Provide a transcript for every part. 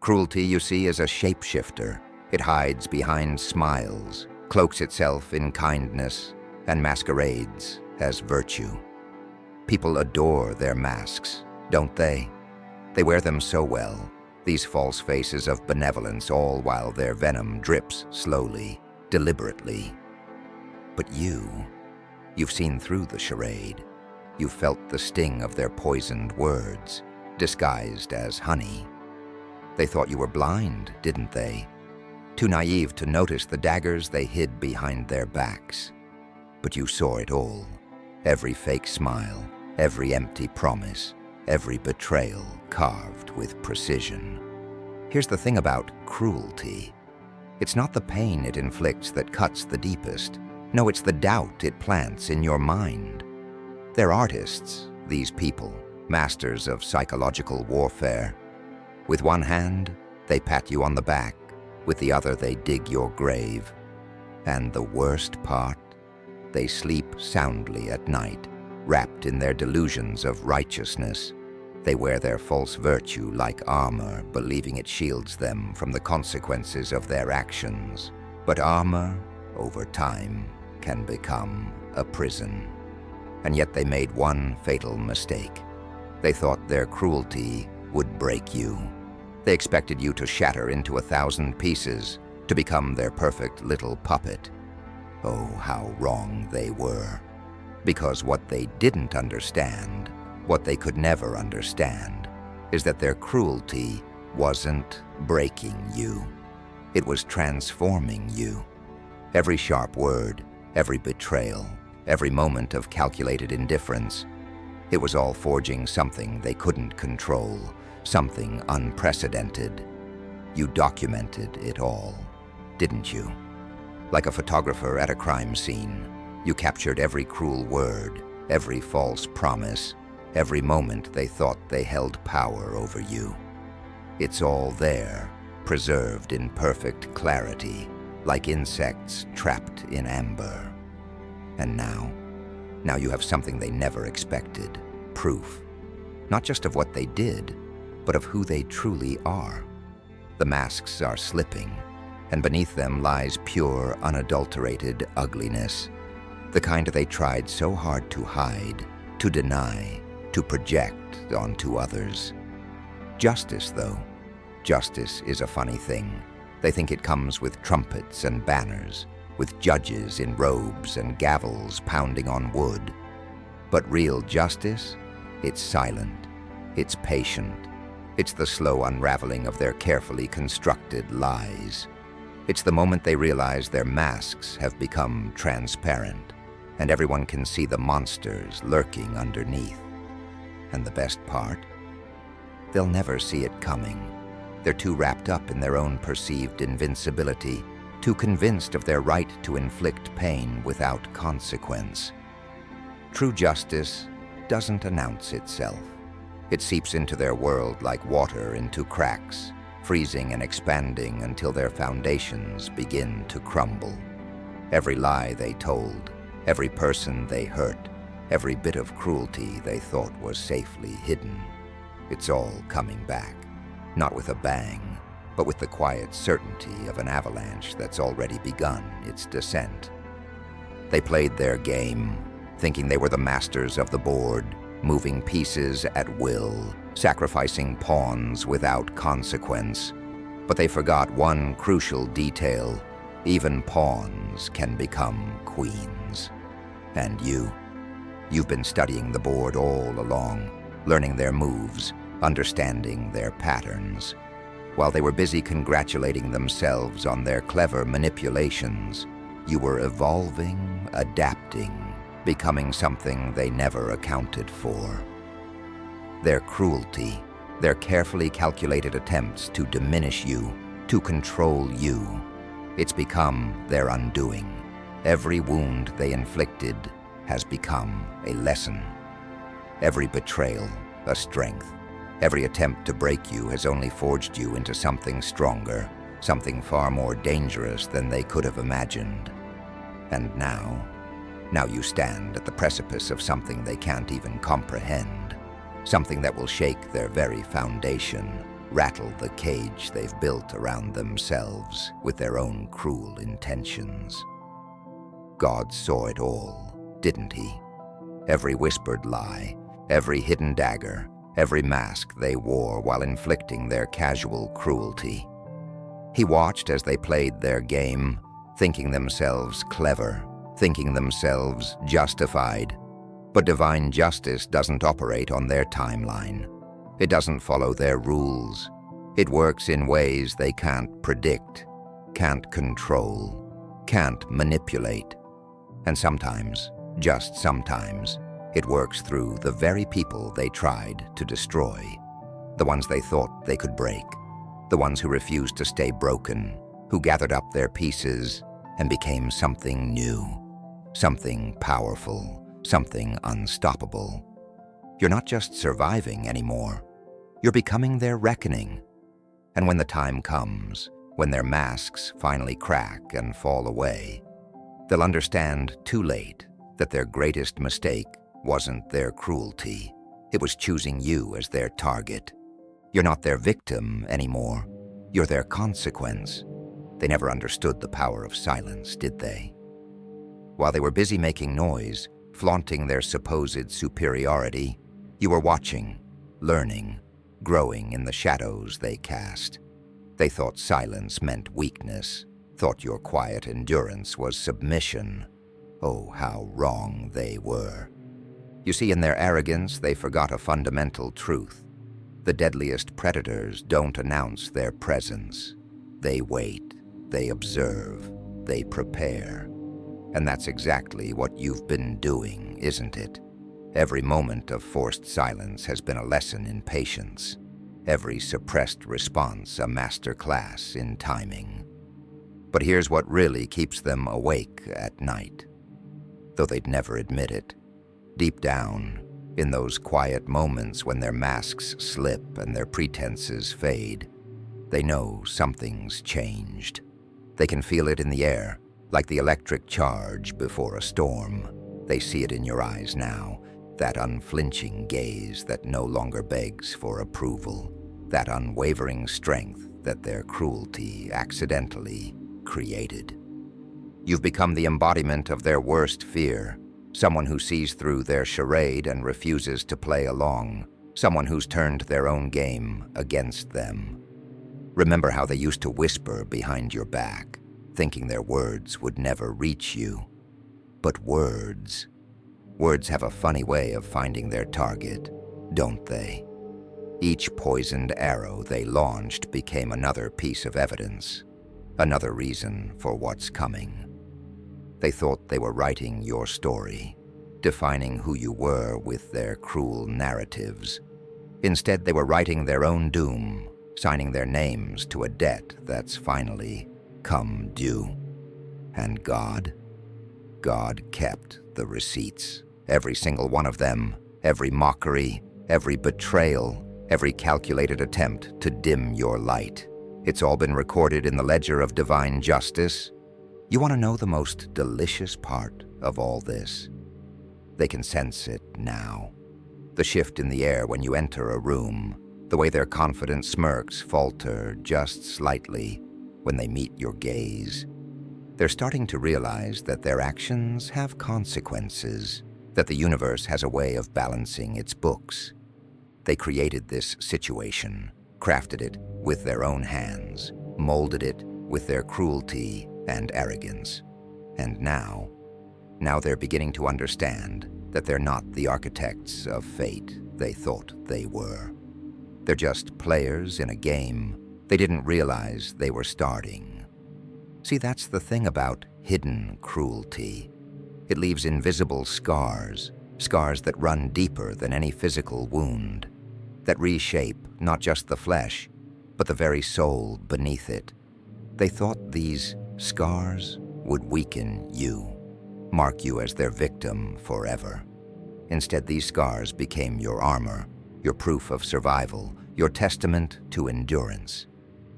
Cruelty, you see, is a shapeshifter. It hides behind smiles, cloaks itself in kindness, and masquerades as virtue. People adore their masks, don't they? They wear them so well, these false faces of benevolence, all while their venom drips slowly, deliberately. But you've seen through the charade. You've felt the sting of their poisoned words, disguised as honey. They thought you were blind, didn't they? Too naive to notice the daggers they hid behind their backs. But you saw it all. Every fake smile, every empty promise, every betrayal carved with precision. Here's the thing about cruelty. It's not the pain it inflicts that cuts the deepest. No, it's the doubt it plants in your mind. They're artists, these people, masters of psychological warfare. With one hand, they pat you on the back. With the other, they dig your grave. And the worst part? They sleep soundly at night, wrapped in their delusions of righteousness. They wear their false virtue like armor, believing it shields them from the consequences of their actions. But armor, over time, can become a prison. And yet they made one fatal mistake. They thought their cruelty would break you. They expected you to shatter into 1,000 pieces, to become their perfect little puppet. Oh, how wrong they were. Because what they didn't understand, what they could never understand, is that their cruelty wasn't breaking you. It was transforming you. Every sharp word, every betrayal, every moment of calculated indifference, it was all forging something they couldn't control, something unprecedented. You documented it all, didn't you? Like a photographer at a crime scene, you captured every cruel word, every false promise, every moment they thought they held power over you. It's all there, preserved in perfect clarity, like insects trapped in amber. And now you have something they never expected, proof, not just of what they did, but of who they truly are. The masks are slipping, and beneath them lies pure, unadulterated ugliness, the kind they tried so hard to hide, to deny, to project onto others. Justice, though, justice is a funny thing. They think it comes with trumpets and banners, with judges in robes and gavels pounding on wood. But real justice, it's silent, it's patient. It's the slow unraveling of their carefully constructed lies. It's the moment they realize their masks have become transparent, and everyone can see the monsters lurking underneath. And the best part? They'll never see it coming. They're too wrapped up in their own perceived invincibility, too convinced of their right to inflict pain without consequence. True justice doesn't announce itself. It seeps into their world like water into cracks, freezing and expanding until their foundations begin to crumble. Every lie they told, every person they hurt, every bit of cruelty they thought was safely hidden, it's all coming back, not with a bang, but with the quiet certainty of an avalanche that's already begun its descent. They played their game, thinking they were the masters of the board, moving pieces at will, sacrificing pawns without consequence. But they forgot one crucial detail. Even pawns can become queens. And you've been studying the board all along, learning their moves, understanding their patterns. While they were busy congratulating themselves on their clever manipulations, you were evolving, adapting, becoming something they never accounted for. Their cruelty, their carefully calculated attempts to diminish you, to control you, it's become their undoing. Every wound they inflicted has become a lesson. Every betrayal, a strength. Every attempt to break you has only forged you into something stronger, something far more dangerous than they could have imagined. And now you stand at the precipice of something they can't even comprehend, something that will shake their very foundation, rattle the cage they've built around themselves with their own cruel intentions. God saw it all, didn't he? Every whispered lie, every hidden dagger, every mask they wore while inflicting their casual cruelty. He watched as they played their game, thinking themselves clever, thinking themselves justified. But divine justice doesn't operate on their timeline. It doesn't follow their rules. It works in ways they can't predict, can't control, can't manipulate. And sometimes, just sometimes, it works through the very people they tried to destroy, the ones they thought they could break, the ones who refused to stay broken, who gathered up their pieces and became something new, something powerful, something unstoppable. You're not just surviving anymore. You're becoming their reckoning. And when the time comes, when their masks finally crack and fall away, they'll understand too late that their greatest mistake wasn't their cruelty. It was choosing you as their target. You're not their victim anymore. You're their consequence. They never understood the power of silence, did they? While they were busy making noise, flaunting their supposed superiority, you were watching, learning, growing in the shadows they cast. They thought silence meant weakness, thought your quiet endurance was submission. Oh, how wrong they were. You see, in their arrogance, they forgot a fundamental truth. The deadliest predators don't announce their presence. They wait, they observe, they prepare. And that's exactly what you've been doing, isn't it? Every moment of forced silence has been a lesson in patience. Every suppressed response a master class in timing. But here's what really keeps them awake at night. Though they'd never admit it, deep down, in those quiet moments when their masks slip and their pretenses fade, they know something's changed. They can feel it in the air, like the electric charge before a storm. They see it in your eyes now, that unflinching gaze that no longer begs for approval, that unwavering strength that their cruelty accidentally created. You've become the embodiment of their worst fear, someone who sees through their charade and refuses to play along, someone who's turned their own game against them. Remember how they used to whisper behind your back, thinking their words would never reach you. But words have a funny way of finding their target, don't they? Each poisoned arrow they launched became another piece of evidence, another reason for what's coming. They thought they were writing your story, defining who you were with their cruel narratives. Instead, they were writing their own doom, signing their names to a debt that's finally come due. And God kept the receipts, every single one of them, every mockery, every betrayal, every calculated attempt to dim your light. It's all been recorded in the ledger of divine justice. You want to know the most delicious part of all this? They can sense it now. The shift in the air when you enter a room, the way their confident smirks falter just slightly when they meet your gaze. They're starting to realize that their actions have consequences, that the universe has a way of balancing its books. They created this situation, crafted it with their own hands, molded it with their cruelty and arrogance. And now they're beginning to understand that they're not the architects of fate they thought they were. They're just players in a game they didn't realize they were starting. See, that's the thing about hidden cruelty. It leaves invisible scars, scars that run deeper than any physical wound, that reshape not just the flesh, but the very soul beneath it. They thought these scars would weaken you, mark you as their victim forever. Instead, these scars became your armor, your proof of survival, your testament to endurance.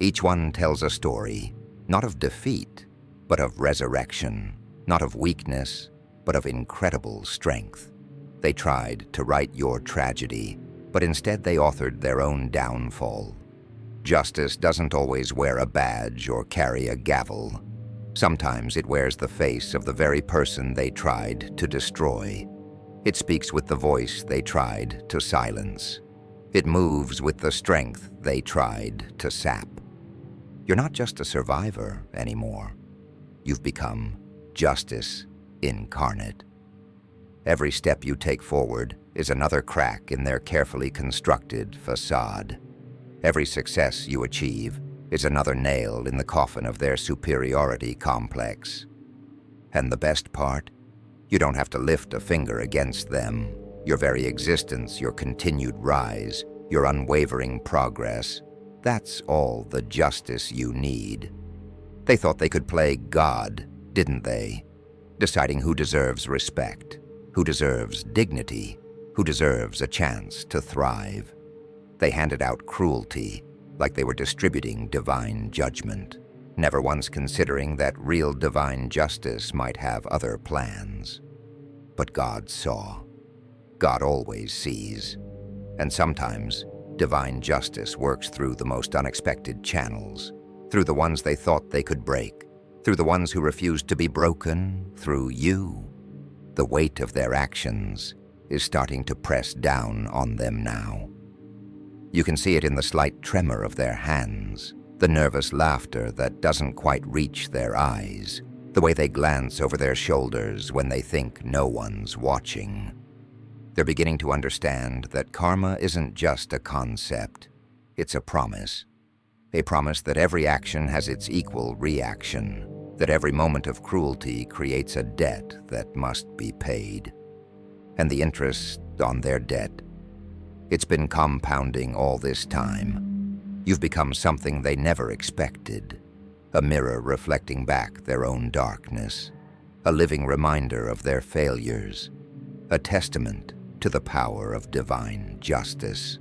Each one tells a story, not of defeat, but of resurrection, not of weakness, but of incredible strength. They tried to write your tragedy, but instead they authored their own downfall. Justice doesn't always wear a badge or carry a gavel. Sometimes it wears the face of the very person they tried to destroy. It speaks with the voice they tried to silence. It moves with the strength they tried to sap. You're not just a survivor anymore. You've become justice incarnate. Every step you take forward is another crack in their carefully constructed facade. Every success you achieve is another nail in the coffin of their superiority complex. And the best part? You don't have to lift a finger against them. Your very existence, your continued rise, your unwavering progress, that's all the justice you need. They thought they could play God, didn't they? Deciding who deserves respect, who deserves dignity, who deserves a chance to thrive. They handed out cruelty like they were distributing divine judgment, never once considering that real divine justice might have other plans. But God saw. God always sees. And sometimes, divine justice works through the most unexpected channels, through the ones they thought they could break, through the ones who refused to be broken, through you. The weight of their actions is starting to press down on them now. You can see it in the slight tremor of their hands, the nervous laughter that doesn't quite reach their eyes, the way they glance over their shoulders when they think no one's watching. They're beginning to understand that karma isn't just a concept, it's a promise. A promise that every action has its equal reaction, that every moment of cruelty creates a debt that must be paid. And the interest on their debt, it's been compounding all this time. You've become something they never expected, a mirror reflecting back their own darkness, a living reminder of their failures, a testament to the power of divine justice.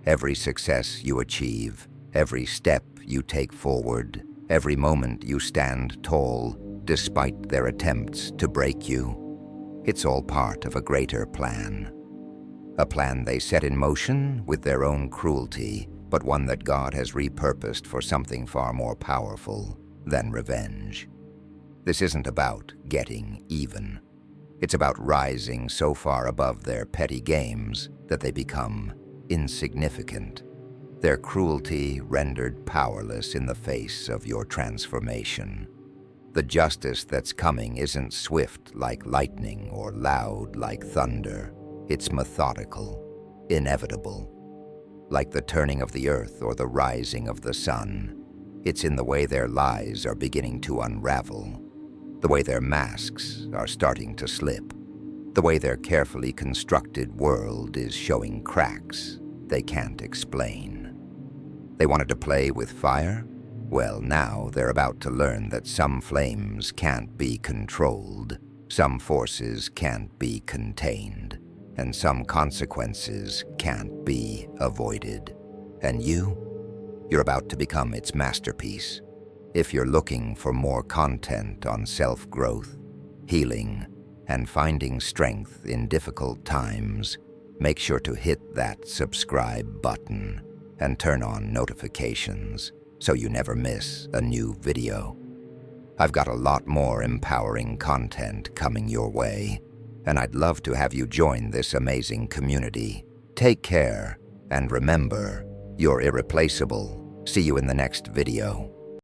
Every success you achieve, every step you take forward, every moment you stand tall despite their attempts to break you, it's all part of a greater plan. A plan they set in motion with their own cruelty, but one that God has repurposed for something far more powerful than revenge. This isn't about getting even. It's about rising so far above their petty games that they become insignificant, their cruelty rendered powerless in the face of your transformation. The justice that's coming isn't swift like lightning or loud like thunder. It's methodical, inevitable. Like the turning of the earth or the rising of the sun, it's in the way their lies are beginning to unravel, the way their masks are starting to slip, the way their carefully constructed world is showing cracks they can't explain. They wanted to play with fire? Well, now they're about to learn that some flames can't be controlled, some forces can't be contained, and some consequences can't be avoided. And you're about to become its masterpiece. If you're looking for more content on self-growth, healing, and finding strength in difficult times, make sure to hit that subscribe button and turn on notifications so you never miss a new video. I've got a lot more empowering content coming your way, and I'd love to have you join this amazing community. Take care, and remember, you're irreplaceable. See you in the next video.